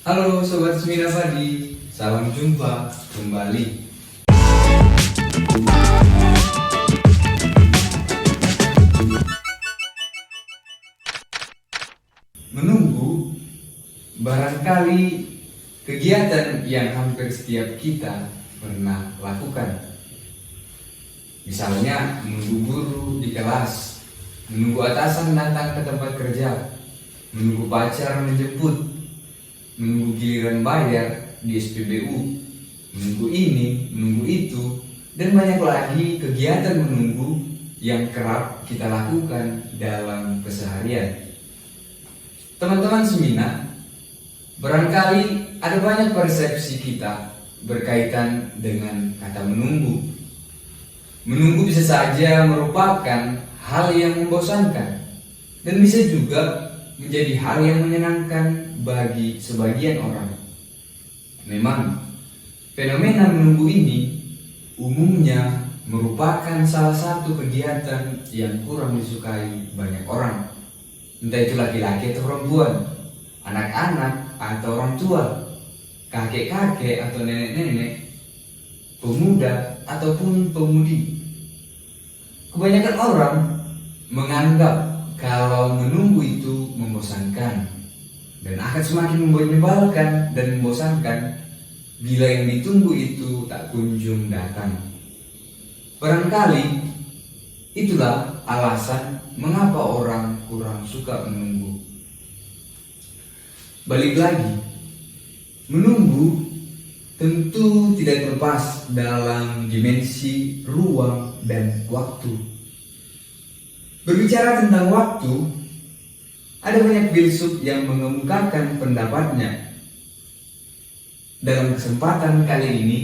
Halo Sobat Semina Padi, salam jumpa kembali. Menunggu barangkali kegiatan yang hampir setiap kita pernah lakukan. Misalnya menunggu guru di kelas, menunggu atasan datang ke tempat kerja, menunggu pacar menjemput, menunggu giliran bayar di SPBU, menunggu ini, menunggu itu, dan banyak lagi kegiatan menunggu yang kerap kita lakukan dalam keseharian. Teman-teman Semina, barangkali ada banyak persepsi kita berkaitan dengan kata menunggu. Menunggu bisa saja merupakan hal yang membosankan dan bisa juga menjadi hal yang menyenangkan bagi sebagian orang. Memang, fenomena menunggu ini umumnya merupakan salah satu kegiatan yang kurang disukai banyak orang. Entah itu laki-laki atau perempuan, anak-anak atau orang tua, kakek-kakek atau nenek-nenek, pemuda ataupun pemudi. Kebanyakan orang menganggap kalau menunggu itu membosankan dan akan semakin menyebalkan dan membosankan bila yang ditunggu itu tak kunjung datang. Barangkali itulah alasan mengapa orang kurang suka menunggu. Balik lagi, menunggu tentu tidak terlepas dalam dimensi ruang dan waktu. Berbicara tentang waktu, ada banyak filsuf yang mengemukakan pendapatnya. Dalam kesempatan kali ini,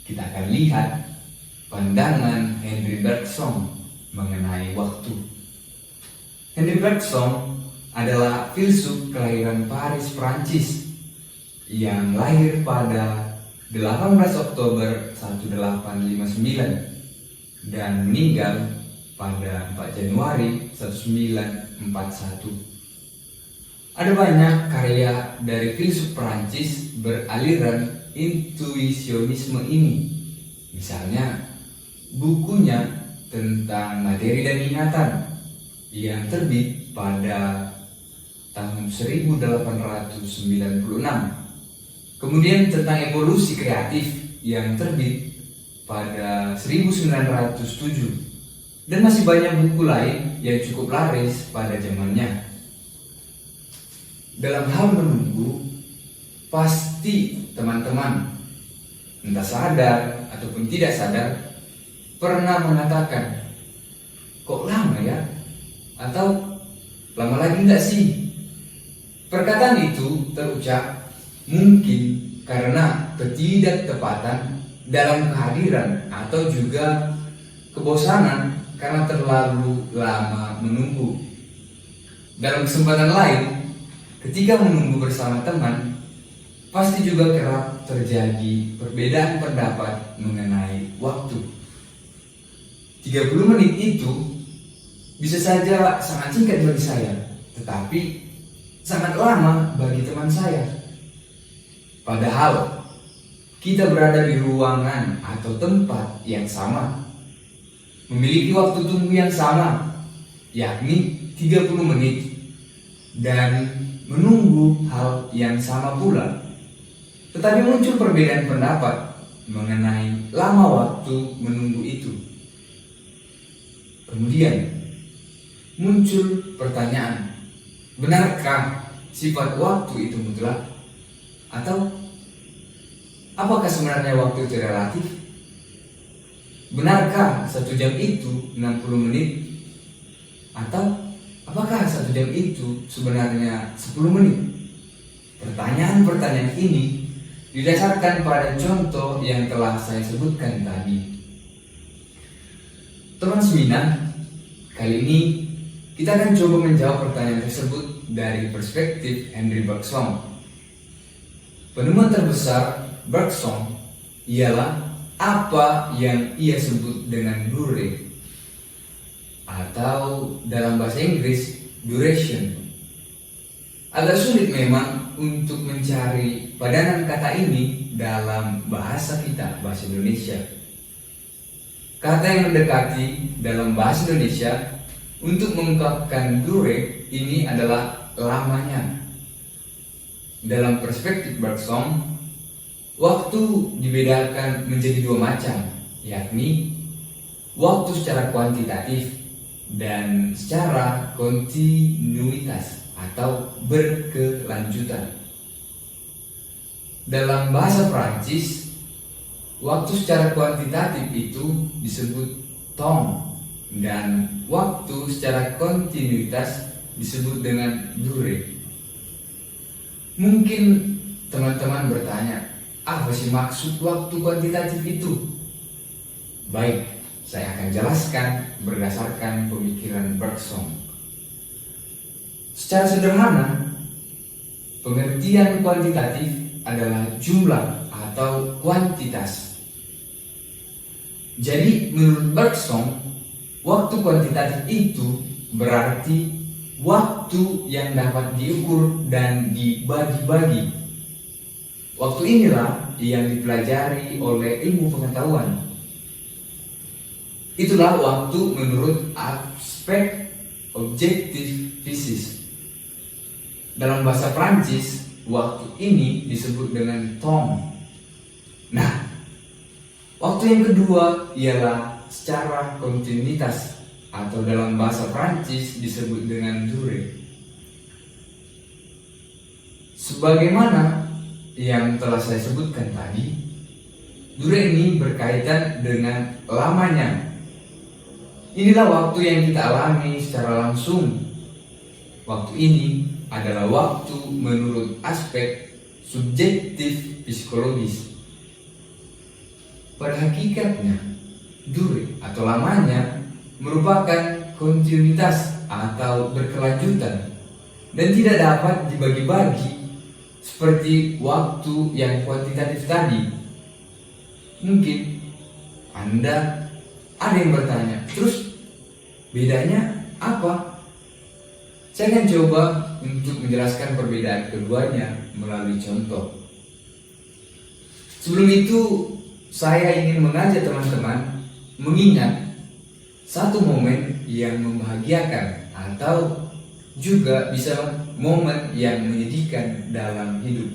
kita akan lihat pandangan Henri Bergson mengenai waktu. Henri Bergson adalah filsuf kelahiran Paris, Prancis, yang lahir pada 18 Oktober 1859 dan meninggal pada 4 Januari 1941. Ada banyak karya dari filsuf Prancis beraliran intuisionisme ini. Misalnya bukunya tentang materi dan ingatan yang terbit pada tahun 1896. Kemudian tentang evolusi kreatif yang terbit pada 1907. Dan masih banyak buku lain yang cukup laris pada zamannya. Dalam hal menunggu, pasti teman-teman, entah sadar ataupun tidak sadar, pernah mengatakan, kok lama ya? Atau lama lagi enggak sih? Perkataan itu terucap mungkin karena ketidaktepatan dalam kehadiran atau juga kebosanan karena terlalu lama menunggu. Dalam kesempatan lain, ketika menunggu bersama teman, pasti juga kerap terjadi perbedaan pendapat mengenai waktu. 30 menit itu bisa saja sangat singkat bagi saya, tetapi sangat lama bagi teman saya. Padahal kita berada di ruangan atau tempat yang sama, memiliki waktu tunggu yang sama, yakni 30 menit, dan menunggu hal yang sama pula. Tetapi muncul perbedaan pendapat mengenai lama waktu menunggu itu. Kemudian muncul pertanyaan, benarkah sifat waktu itu mutlak? Atau apakah sebenarnya waktu itu relatif? Benarkah 1 jam itu 60 menit? Atau apakah 1 jam itu sebenarnya 10 menit? Pertanyaan-pertanyaan ini didasarkan pada contoh yang telah saya sebutkan tadi. Teman Semina, kali ini kita akan coba menjawab pertanyaan tersebut dari perspektif Henri Bergson. Penemuan terbesar Bergson ialah apa yang ia sebut dengan durée, atau dalam bahasa Inggris duration. Agak sulit memang untuk mencari padanan kata ini dalam bahasa kita, bahasa Indonesia. Kata yang mendekati dalam bahasa Indonesia untuk mengungkapkan dure ini adalah lamanya. Dalam perspektif Bergson, waktu dibedakan menjadi dua macam, yakni waktu secara kuantitatif dan secara kontinuitas atau berkelanjutan. Dalam bahasa Prancis, waktu secara kuantitatif itu disebut temps dan waktu secara kontinuitas disebut dengan durée. Mungkin teman-teman bertanya, apa sih maksud waktu kuantitatif itu? Baik, saya akan jelaskan berdasarkan pemikiran Bergson. Secara sederhana, pengertian kuantitatif adalah jumlah atau kuantitas. Jadi menurut Bergson, waktu kuantitatif itu berarti waktu yang dapat diukur dan dibagi-bagi. Waktu inilah yang dipelajari oleh ilmu pengetahuan. Itulah waktu menurut aspek objektif fisik. Dalam bahasa Prancis, waktu ini disebut dengan temps. Nah, waktu yang kedua ialah secara kontinuitas atau dalam bahasa Prancis disebut dengan durée. Sebagaimana yang telah saya sebutkan tadi, durée ini berkaitan dengan lamanya. Inilah waktu yang kita alami secara langsung. Waktu ini adalah waktu menurut aspek subjektif psikologis. Pada hakikatnya, durée atau lamanya merupakan kontinuitas atau berkelanjutan dan tidak dapat dibagi-bagi seperti waktu yang kuantitatif tadi. Mungkin Anda ada yang bertanya, terus bedanya apa? Saya akan coba untuk menjelaskan perbedaan keduanya melalui contoh. Sebelum itu, saya ingin mengajak teman-teman mengingat satu momen yang membahagiakan atau juga bisa momen yang menyedihkan dalam hidup.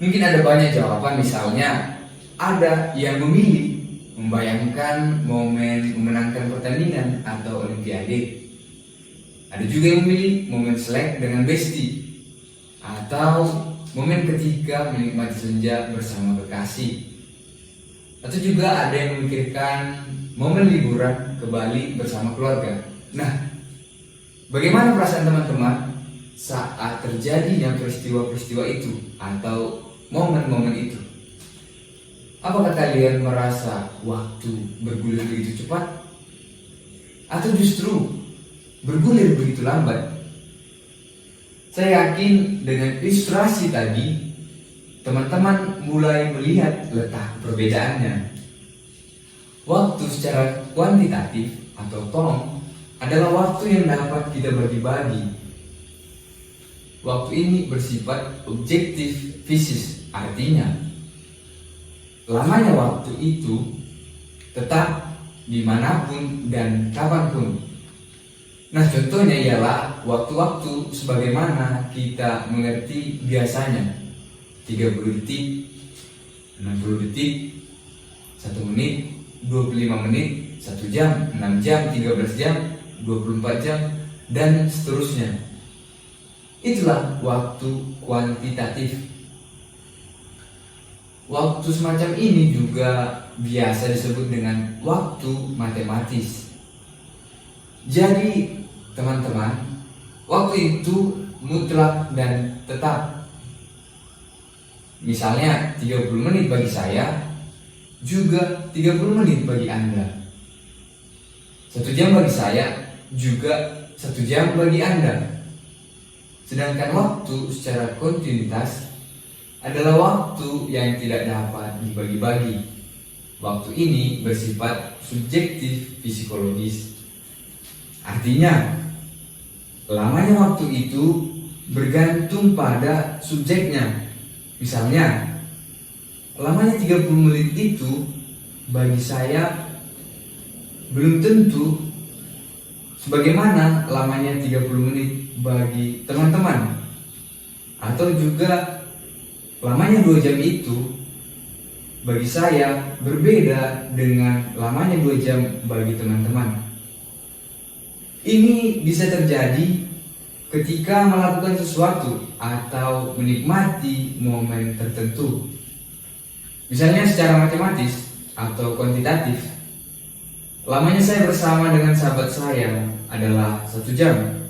Mungkin ada banyak jawaban, misalnya ada yang memilih membayangkan momen memenangkan pertandingan atau olimpiade. Ada juga yang memilih momen selek dengan besti atau momen ketika menikmati senja bersama kekasih. Atau juga ada yang memikirkan momen liburan ke Bali bersama keluarga. Nah, bagaimana perasaan teman-teman saat terjadinya peristiwa-peristiwa itu atau momen-momen itu? Apakah kalian merasa waktu bergulir begitu cepat? Atau justru bergulir begitu lambat? Saya yakin dengan ilustrasi tadi, teman-teman mulai melihat letak perbedaannya. Waktu secara kuantitatif atau temps adalah waktu yang dapat kita bagi-bagi. Waktu ini bersifat objektif fisik, artinya lamanya waktu itu tetap dimanapun dan kapanpun. Nah, contohnya ialah waktu-waktu sebagaimana kita mengerti biasanya. 30 detik, 60 detik, 1 menit, 25 menit, 1 jam, 6 jam, 13 jam, 24 jam, dan seterusnya. Itulah waktu kuantitatif. Waktu semacam ini juga biasa disebut dengan waktu matematis. Jadi, teman-teman, waktu itu mutlak dan tetap. Misalnya 30 menit bagi saya, juga 30 menit bagi Anda. 1 jam bagi saya, juga 1 jam bagi Anda. Sedangkan waktu secara kontinuitas adalah waktu yang tidak dapat dibagi-bagi. Waktu ini bersifat subjektif psikologis. Artinya, lamanya waktu itu bergantung pada subjeknya. Misalnya, lamanya 30 menit itu bagi saya belum tentu sebagaimana lamanya 30 menit bagi teman-teman. Atau juga lamanya 2 jam itu bagi saya berbeda dengan lamanya 2 jam bagi teman-teman. Ini bisa terjadi ketika melakukan sesuatu atau menikmati momen tertentu. Misalnya secara matematis atau kuantitatif, lamanya saya bersama dengan sahabat saya adalah 1 jam.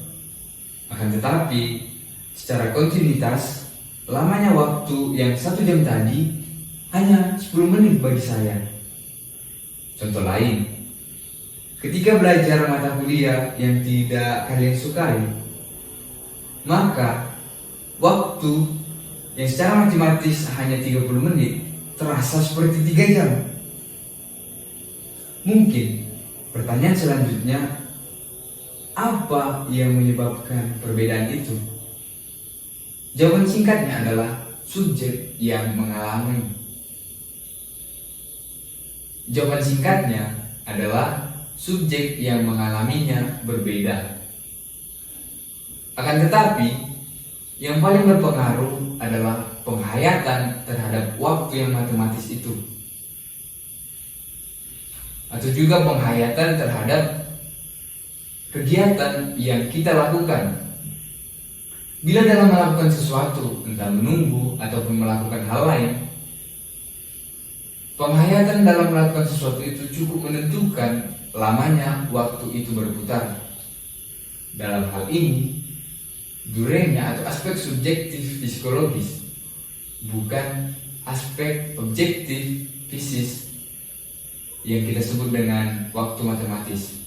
Akan tetapi, secara kontinuitas, lamanya waktu yang 1 jam tadi hanya 10 menit bagi saya. Contoh lain, ketika belajar mata kuliah yang tidak kalian sukai, maka waktu yang secara matematis hanya 30 menit terasa seperti 3 jam. Mungkin pertanyaan selanjutnya, apa yang menyebabkan perbedaan itu? Jawaban singkatnya adalah subjek yang mengalami. Jawaban singkatnya adalah subjek yang mengalaminya berbeda. Akan tetapi, yang paling berpengaruh adalah penghayatan terhadap waktu yang matematis itu, atau juga penghayatan terhadap kegiatan yang kita lakukan. Bila dalam melakukan sesuatu, entah menunggu ataupun melakukan hal lain, penghayatan dalam melakukan sesuatu itu cukup menentukan lamanya waktu itu berputar. Dalam hal ini, durenya atau aspek subjektif psikologis, bukan aspek objektif fisis yang kita sebut dengan waktu matematis.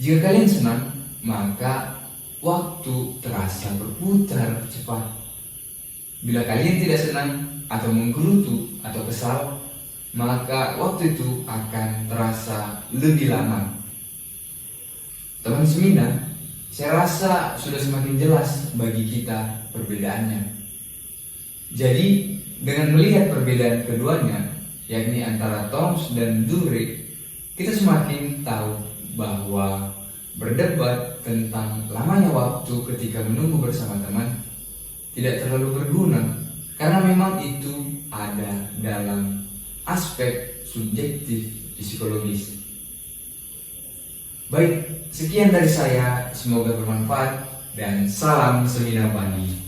Jika kalian senang, maka waktu terasa berputar cepat. Bila kalian tidak senang atau menggerutu atau kesal, maka waktu itu akan terasa lebih lama. Teman seminar, saya rasa sudah semakin jelas bagi kita perbedaannya. Jadi, dengan melihat perbedaan keduanya, yakni antara Toms dan Dure, kita semakin tahu bahwa berdebat tentang lamanya waktu ketika menunggu bersama teman tidak terlalu berguna, karena memang itu ada dalam aspek subjektif psikologis. Baik, sekian dari saya, semoga bermanfaat dan salam Seminar Pagi.